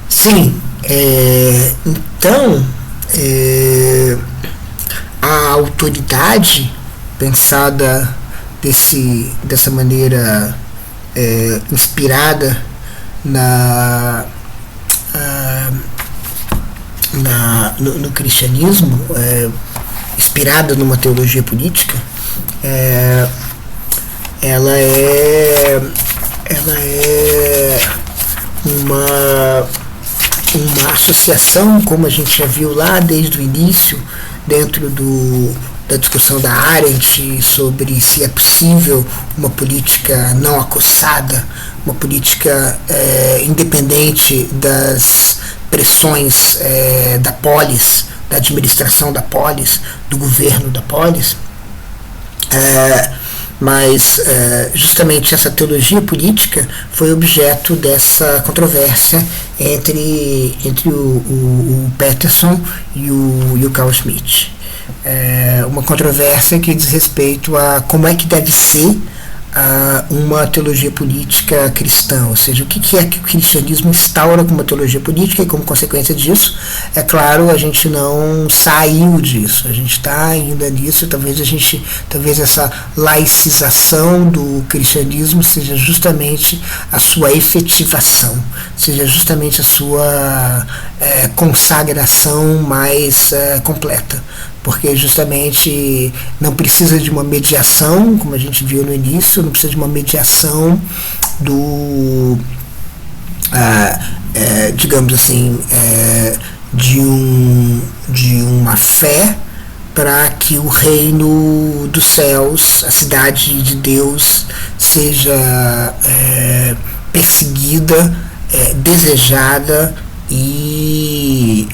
Sim, então a autoridade pensada dessa maneira inspirada no cristianismo, inspirada numa teologia política, ela é uma associação, como a gente já viu lá desde o início, dentro da discussão da Arendt sobre se é possível uma política não acossada, uma política independente das pressões da polis, da administração da polis, do governo da polis. Mas justamente essa teologia política foi objeto dessa controvérsia entre o Peterson e o Carl Schmitt. Uma controvérsia que diz respeito a como é que deve ser uma teologia política cristã, ou seja, o que é que o cristianismo instaura como uma teologia política, e como consequência disso, é claro, a gente não saiu disso, a gente está ainda nisso. Talvez essa laicização do cristianismo seja justamente a sua efetivação, seja justamente a sua consagração mais completa, porque justamente não precisa de uma mediação, como a gente viu no início, não precisa de uma mediação digamos assim, de uma fé para que o reino dos céus, a cidade de Deus, seja perseguida, desejada e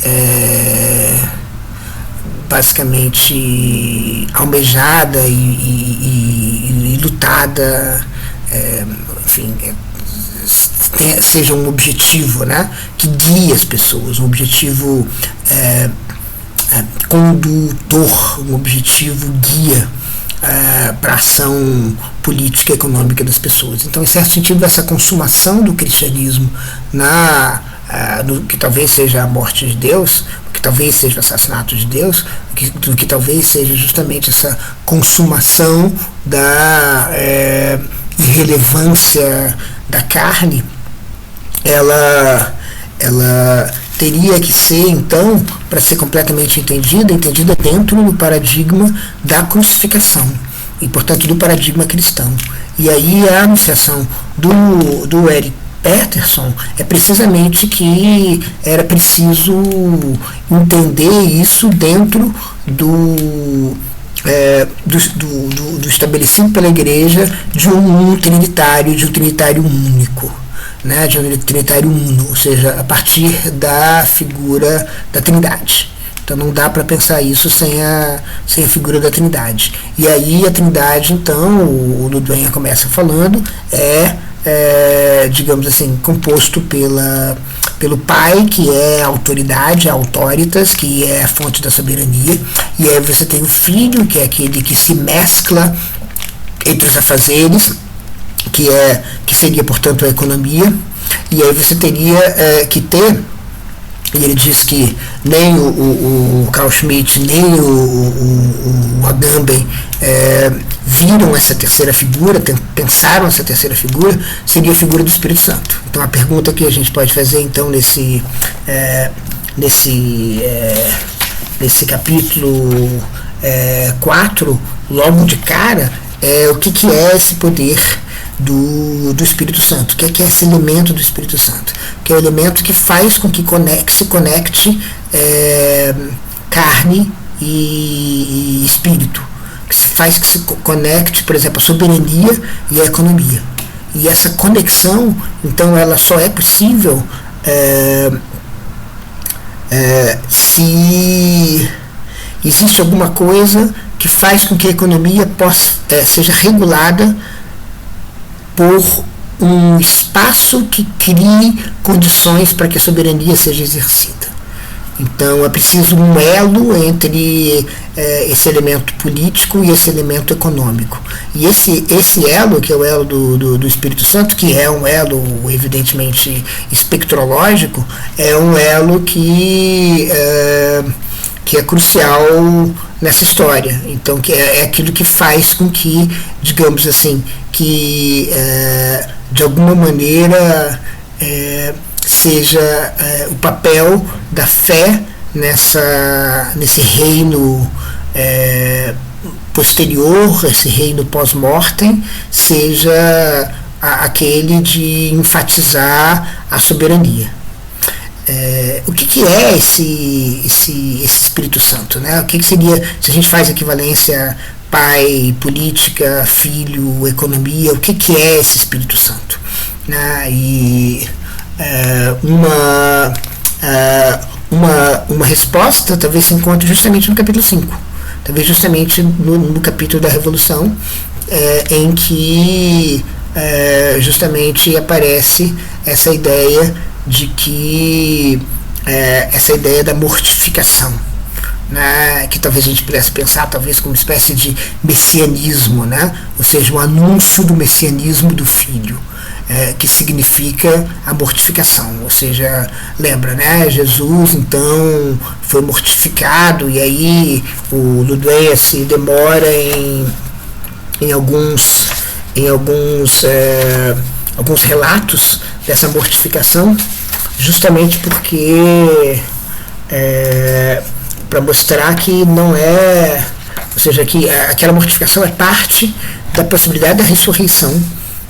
basicamente almejada e lutada, enfim, seja um objetivo, né, que guie as pessoas, um objetivo condutor, um objetivo guia para a ação política e econômica das pessoas. Então, em certo sentido, essa consumação do cristianismo no que talvez seja a morte de Deus, que talvez seja o assassinato de Deus, que talvez seja justamente essa consumação da irrelevância da carne, ela teria que ser, então, para ser completamente entendida dentro do paradigma da crucificação, e, portanto, do paradigma cristão. E aí a anunciação do Eric Peterson é precisamente que era preciso entender isso dentro do estabelecido pela Igreja de um trinitário único, né, de um trinitário uno, ou seja, a partir da figura da Trindade. Então não dá para pensar isso sem a figura da Trindade. E aí a Trindade, então, o Ludwig começa falando, digamos assim, composto pelo Pai, que é a autoridade, a autoritas, que é a fonte da soberania, e aí você tem o Filho, que é aquele que se mescla entre os afazeres, que seria, portanto, a economia, e aí você teria que ter, e ele diz que nem o Carl Schmitt, nem o Agamben viram essa terceira figura, pensaram essa terceira figura, seria a figura do Espírito Santo. Então a pergunta que a gente pode fazer, então, nesse capítulo 4, logo de cara, o que é esse poder do Espírito Santo, que é esse elemento do Espírito Santo, que é o elemento que faz com que se conecte carne e espírito, que faz que se conecte, por exemplo, a soberania e a economia. E essa conexão, então, ela só é possível se existe alguma coisa que faz com que a economia seja regulada por um espaço que crie condições para que a soberania seja exercida. Então é preciso um elo entre esse elemento político e esse elemento econômico. E esse elo, que é o elo do Espírito Santo, que é um elo evidentemente espectrológico, é um elo que é crucial nessa história. Então, que é aquilo que faz com que, digamos assim, que de alguma maneira seja o papel da fé nesse reino posterior, esse reino pós-mortem, seja aquele de enfatizar a soberania. O que é esse Espírito Santo, né? O que seria, se a gente faz equivalência pai, política, filho, economia, o que é esse Espírito Santo? E uma resposta talvez se encontre justamente no capítulo 5, talvez justamente no capítulo da Revolução, em que justamente aparece essa ideia de que essa ideia da mortificação, né, que talvez a gente pudesse pensar talvez como uma espécie de messianismo, né, ou seja, um anúncio do messianismo do Filho, que significa a mortificação, ou seja, lembra, né, Jesus então foi mortificado, e aí o Ludoia se demora em alguns relatos dessa mortificação, justamente porque para mostrar que não é, ou seja, que aquela mortificação é parte da possibilidade da ressurreição.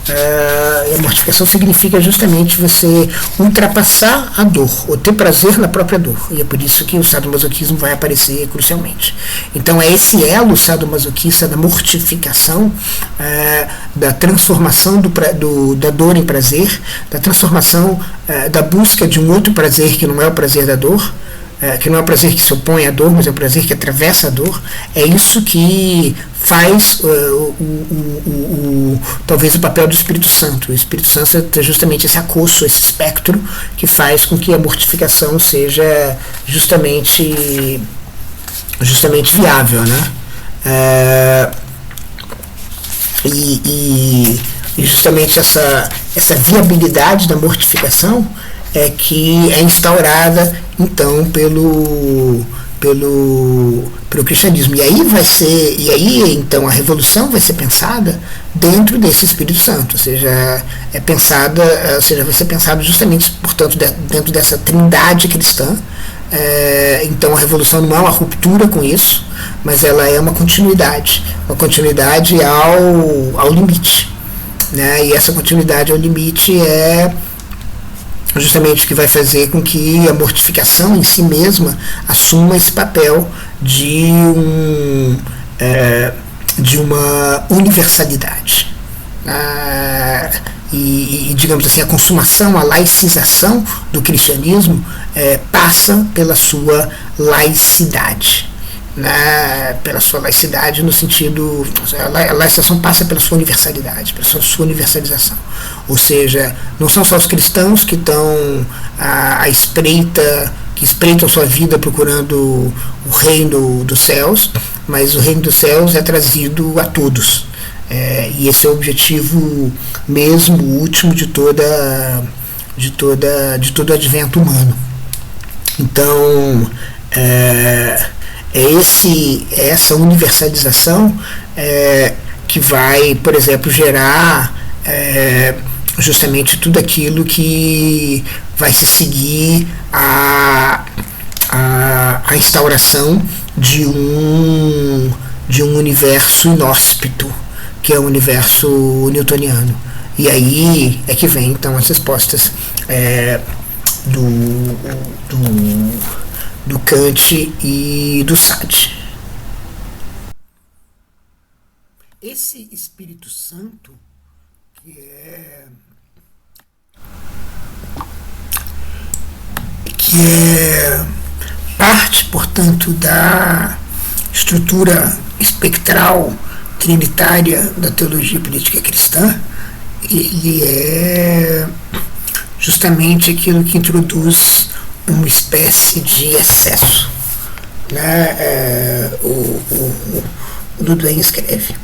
A mortificação significa justamente você ultrapassar a dor, ou ter prazer na própria dor, e é por isso que o sadomasoquismo vai aparecer crucialmente. Então é esse elo sadomasoquista da mortificação, da transformação da dor em prazer, da transformação da busca de um outro prazer que não é o prazer da dor, que não é o prazer que se opõe à dor, mas é o prazer que atravessa a dor. É isso que faz talvez o papel do Espírito Santo. O Espírito Santo é justamente esse acosso, esse espectro que faz com que a mortificação seja justamente viável, né? E justamente essa viabilidade da mortificação é que é instaurada então pelo cristianismo. E aí então a revolução vai ser pensada dentro desse Espírito Santo, ou seja, vai ser pensado justamente, portanto, dentro dessa trindade cristã. Então a revolução não é uma ruptura com isso, mas ela é uma continuidade ao limite, né? E essa continuidade ao limite é justamente o que vai fazer com que a mortificação em si mesma assuma esse papel de uma universalidade. E, digamos assim, a consumação, a laicização do cristianismo passa pela sua laicidade. Pela sua laicidade no sentido, a laicização passa pela sua universalidade, pela sua universalização, ou seja, não são só os cristãos que estão à espreita, que espreitam sua vida procurando o reino dos céus, mas o reino dos céus é trazido a todos, e esse é o objetivo mesmo, o último de todo o advento humano. Então essa universalização que vai, por exemplo, gerar justamente tudo aquilo que vai se seguir a instauração de um universo inóspito, que é o universo newtoniano. E aí é que vem então as respostas do Kant e do Sade. Esse Espírito Santo, que é parte, portanto, da estrutura espectral trinitária da teologia política cristã, ele é justamente aquilo que introduz uma espécie de excesso. Né? O Duduin escreve: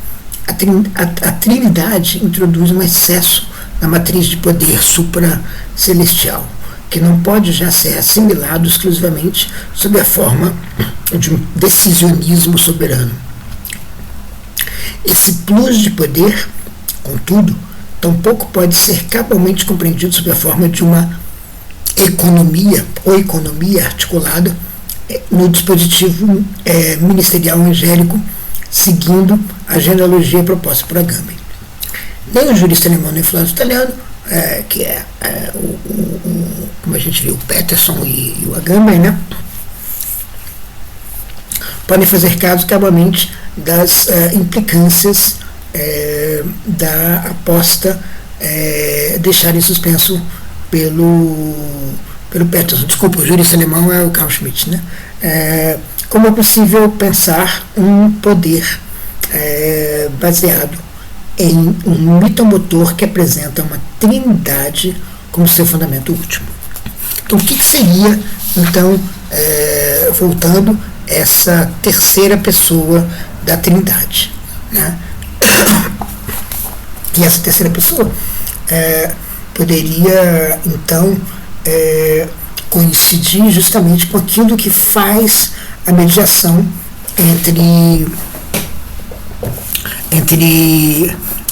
a Trindade introduz um excesso na matriz de poder supracelestial, que não pode já ser assimilado exclusivamente sob a forma de um decisionismo soberano. Esse plus de poder, contudo, tampouco pode ser cabalmente compreendido sob a forma de uma economia ou economia articulada no dispositivo ministerial angélico, seguindo a genealogia proposta por Agamben. Nem o jurista alemão nem o filósofo italiano, que como a gente viu, o Peterson e o Agamben, né, podem fazer caso cabalmente das implicâncias da aposta deixada em suspenso pelo Peterson. Desculpa, o jurista alemão é o Carl Schmitt, né? Como é possível pensar um poder baseado em um mitomotor que apresenta uma trindade como seu fundamento último? Então, o que seria, então, voltando, essa terceira pessoa da trindade? Né? E essa terceira pessoa poderia, então, coincidir justamente com aquilo que faz a mediação entre a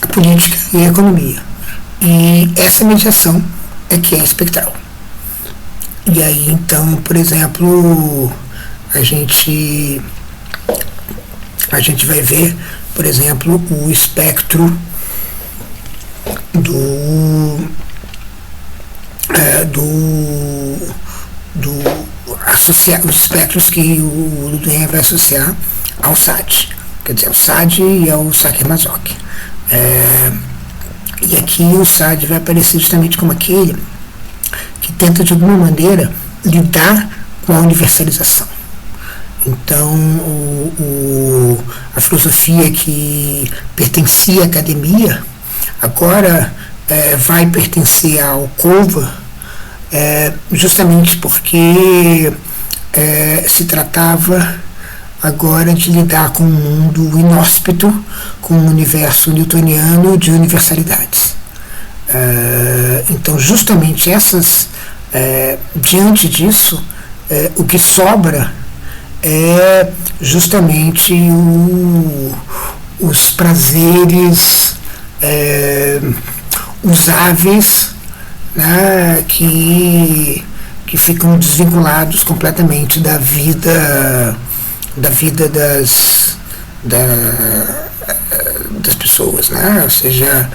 política e a economia. E essa mediação é que é espectral. E aí, então, por exemplo, a gente vai ver, por exemplo, o espectro os espectros que o Ludovic vai associar ao SAD, quer dizer, ao SAD e ao Sacher-Masoch. E aqui o SAD vai aparecer justamente como aquele que tenta, de alguma maneira, lidar com a universalização. Então, a filosofia que pertencia à academia agora vai pertencer à alcova, justamente porque se tratava agora de lidar com um mundo inóspito, com um universo newtoniano de universalidades. Então, justamente diante disso, o que sobra é justamente os prazeres usáveis, né, que ficam desvinculados completamente da vida das pessoas, né? Ou seja,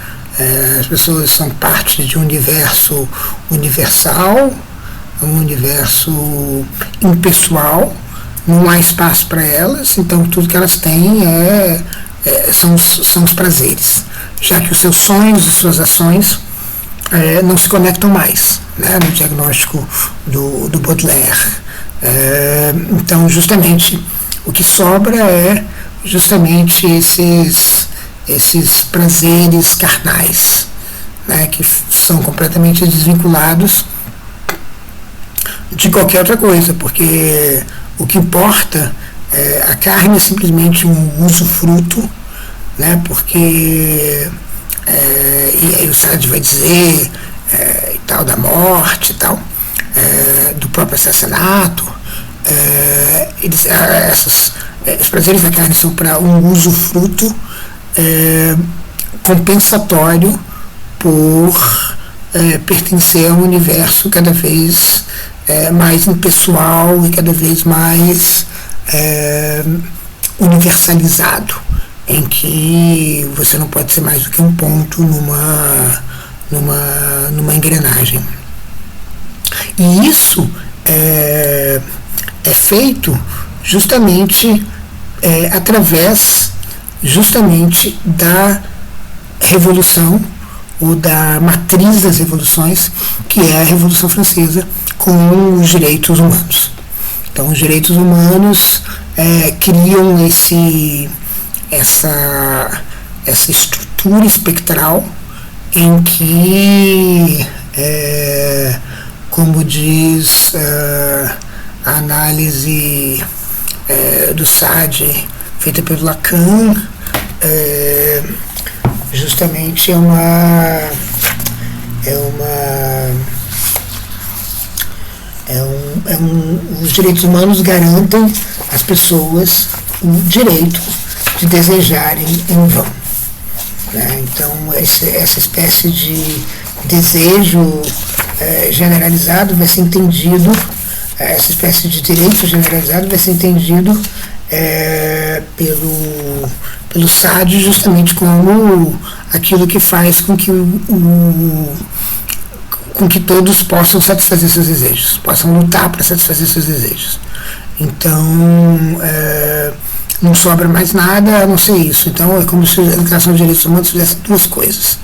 as pessoas são parte de um universo universal, um universo impessoal, não há espaço para elas, então tudo que elas têm são os prazeres, já que os seus sonhos e suas ações não se conectam mais, né, no diagnóstico do Baudelaire. Então, justamente, o que sobra é justamente esses prazeres carnais, né, que são completamente desvinculados de qualquer outra coisa, porque o que importa a carne é simplesmente um usufruto, né, porque e aí o Sade vai dizer e tal, da morte e tal, do próprio assassinato, os prazeres da carne são para um usufruto compensatório por pertencer a um universo cada vez mais impessoal e cada vez mais universalizado, em que você não pode ser mais do que um ponto numa engrenagem. E isso é feito justamente através justamente da revolução ou da matriz das revoluções, que é a Revolução Francesa, com os direitos humanos. Então, os direitos humanos criam essa estrutura espectral em que como diz a análise do Sade, feita pelo Lacan, justamente os direitos humanos garantem às pessoas o direito de desejarem em vão. Né? Então, essa espécie de desejo generalizado vai ser entendido, essa espécie de direito generalizado vai ser entendido pelo Sade justamente como aquilo que faz com que com que todos possam satisfazer seus desejos, possam lutar para satisfazer seus desejos. Então, não sobra mais nada a não ser isso. Então, é como se a Declaração de Direitos Humanos fizesse duas coisas.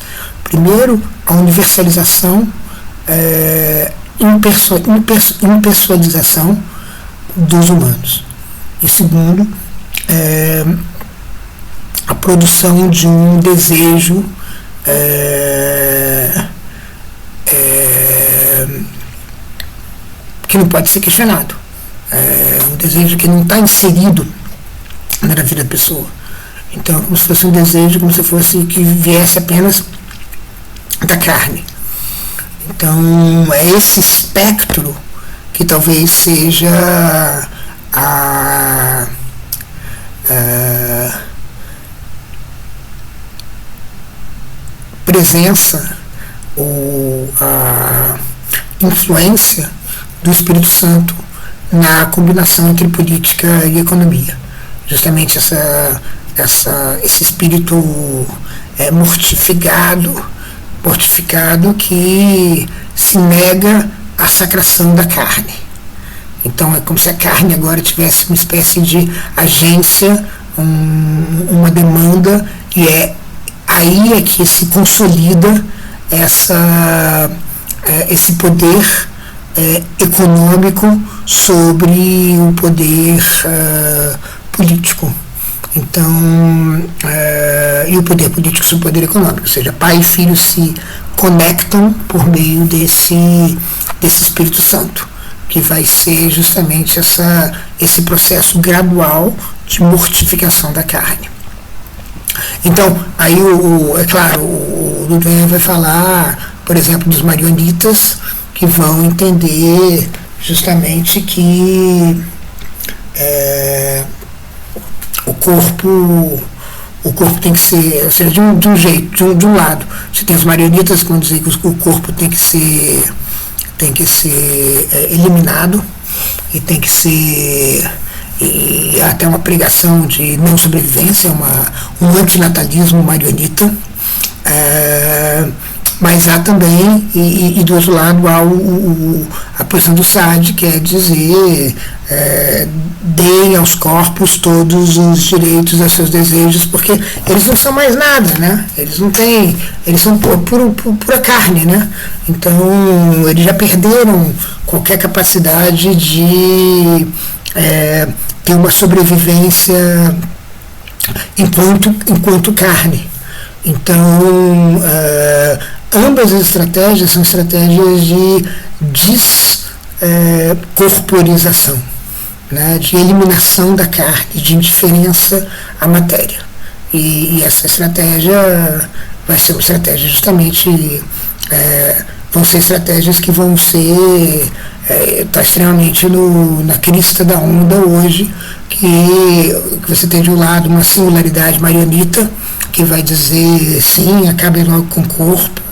Primeiro, a universalização, impessoalização dos humanos. E segundo, a produção de um desejo que não pode ser questionado. Um desejo que não está inserido na vida da pessoa. Então, como se fosse um desejo, como se fosse que viesse apenas da carne. Então, é esse espectro que talvez seja a presença ou a influência do Espírito Santo na combinação entre política e economia. Justamente esse espírito mortificado que se nega à sacração da carne. Então é como se a carne agora tivesse uma espécie de agência, uma demanda, e aí é que se consolida esse poder econômico sobre o poder político. Então, e o poder político sobre o poder econômico, ou seja, pai e filho se conectam por meio desse Espírito Santo, que vai ser justamente esse processo gradual de mortificação da carne. Então, aí, é claro, o Ludwig vai falar, por exemplo, dos marionitas, que vão entender justamente que o corpo tem que ser, ou seja, de um jeito, de um lado, você tem os marionitas que vão dizer que o corpo tem que ser eliminado, e tem que ser, e até uma pregação de não sobrevivência, um antinatalismo marionita. Mas há também, e do outro lado, há a posição do Sade, que é dizer, deem aos corpos todos os direitos aos seus desejos, porque eles não são mais nada, né? Eles não têm, eles são pura carne, né? Então, eles já perderam qualquer capacidade de ter uma sobrevivência enquanto carne. Então, ambas as estratégias são estratégias de descorporização, né, de eliminação da carne, de indiferença à matéria. E essa estratégia vai ser uma estratégia justamente, vão ser estratégias que vão ser, está extremamente na crista da onda hoje, que você tem de um lado uma singularidade marionita, que vai dizer, sim, acabem logo com o corpo,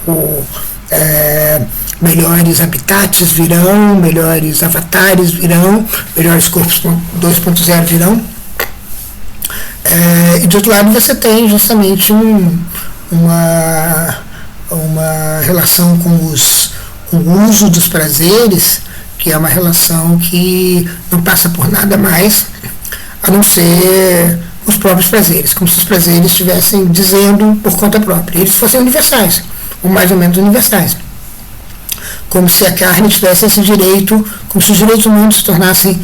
melhores habitats virão, melhores avatares virão, melhores corpos 2.0 virão. E do outro lado você tem justamente uma relação com o uso dos prazeres, que é uma relação que não passa por nada mais a não ser os próprios prazeres, como se os prazeres estivessem dizendo por conta própria, eles fossem universais, ou mais ou menos universais, como se a carne tivesse esse direito, como se os direitos humanos se tornassem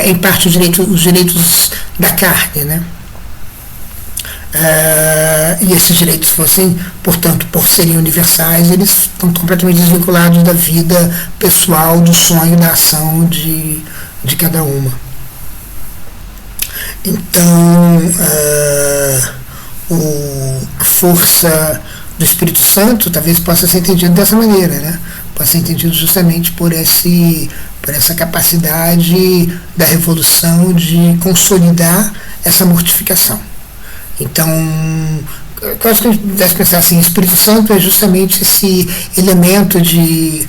em parte os direitos da carne, né? e esses direitos fossem, portanto, por serem universais, eles estão completamente desvinculados da vida pessoal, do sonho, da ação de cada uma. Então, a força do Espírito Santo talvez possa ser entendido dessa maneira, né? Pode ser entendido justamente por essa capacidade da revolução de consolidar essa mortificação. Então, eu acho que a gente deve pensar assim, o Espírito Santo é justamente esse elemento de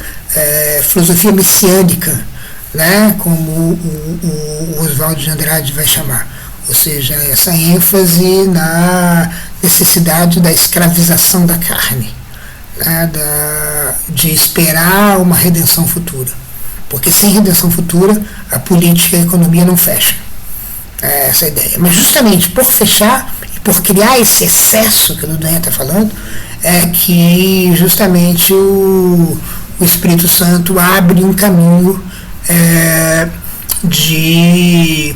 filosofia messiânica, né? Como o Oswald de Andrade vai chamar. Ou seja, essa ênfase na necessidade da escravização da carne, né, de esperar uma redenção futura. Porque sem redenção futura, a política e a economia não fecham. É essa a ideia. Mas justamente por fechar e por criar esse excesso que o Ludoyan está falando, é que justamente o Espírito Santo abre um caminho de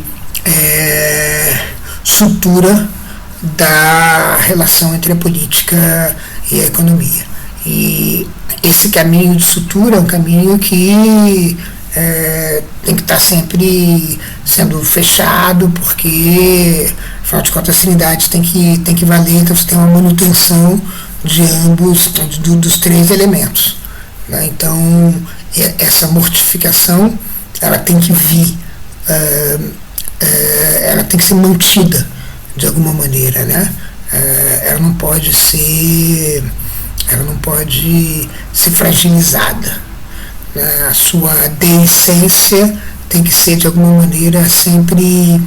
sutura da relação entre a política e a economia. E esse caminho de sutura é um caminho que tem que estar sempre sendo fechado, porque, afinal de contas, a Trindade tem que valer, então você tem uma manutenção de ambos, dos três elementos, né? Então, essa mortificação, ela tem que vir, ela tem que ser mantida de alguma maneira, né? Ela não pode ser fragilizada, né? A sua deessência tem que ser de alguma maneira sempre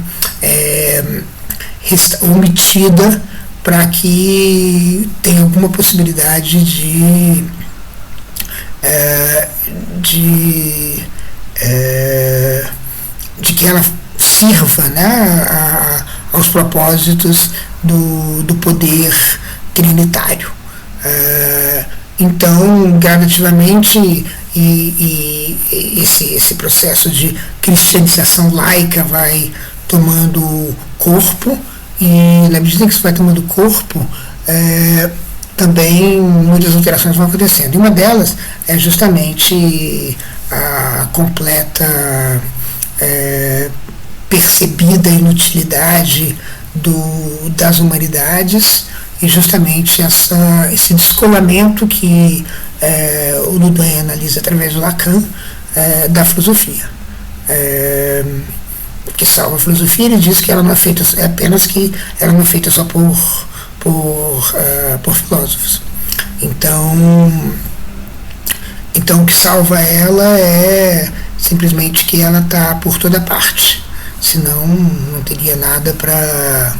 omitida, para que tenha alguma possibilidade de que ela sirva, né, aos propósitos do poder trinitário. Então, gradativamente, esse processo de cristianização laica vai tomando corpo, e na medida que isso vai tomando corpo, também muitas alterações vão acontecendo. E uma delas é justamente a completa percebida inutilidade das humanidades, e justamente esse descolamento que o Ludoyan analisa através do Lacan da filosofia. Que salva a filosofia, ele diz que ela não é feita, apenas que ela não é feita só por filósofos. Então o que salva ela é simplesmente que ela está por toda parte, senão não teria nada para...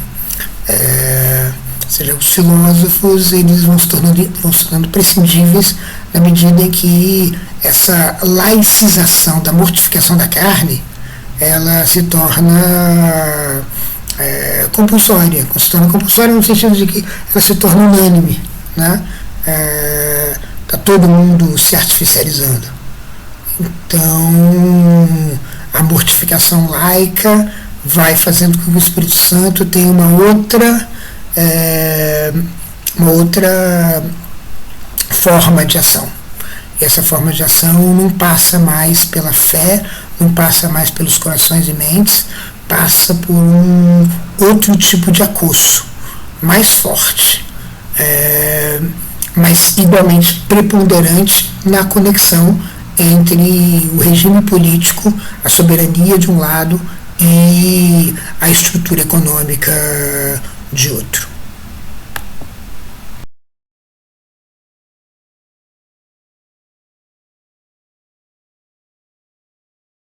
ou seja, os filósofos, eles vão se tornando prescindíveis na medida em que essa laicização da mortificação da carne, ela se torna compulsória. Se torna compulsória no sentido de que ela se torna unânime, né? Está todo mundo se artificializando. Então, a mortificação laica vai fazendo com que o Espírito Santo tenha uma outra forma de ação. E essa forma de ação não passa mais pela fé, não passa mais pelos corações e mentes, passa por um outro tipo de acosso, mais forte, mas igualmente preponderante na conexão entre o regime político, a soberania de um lado e a estrutura econômica de outro.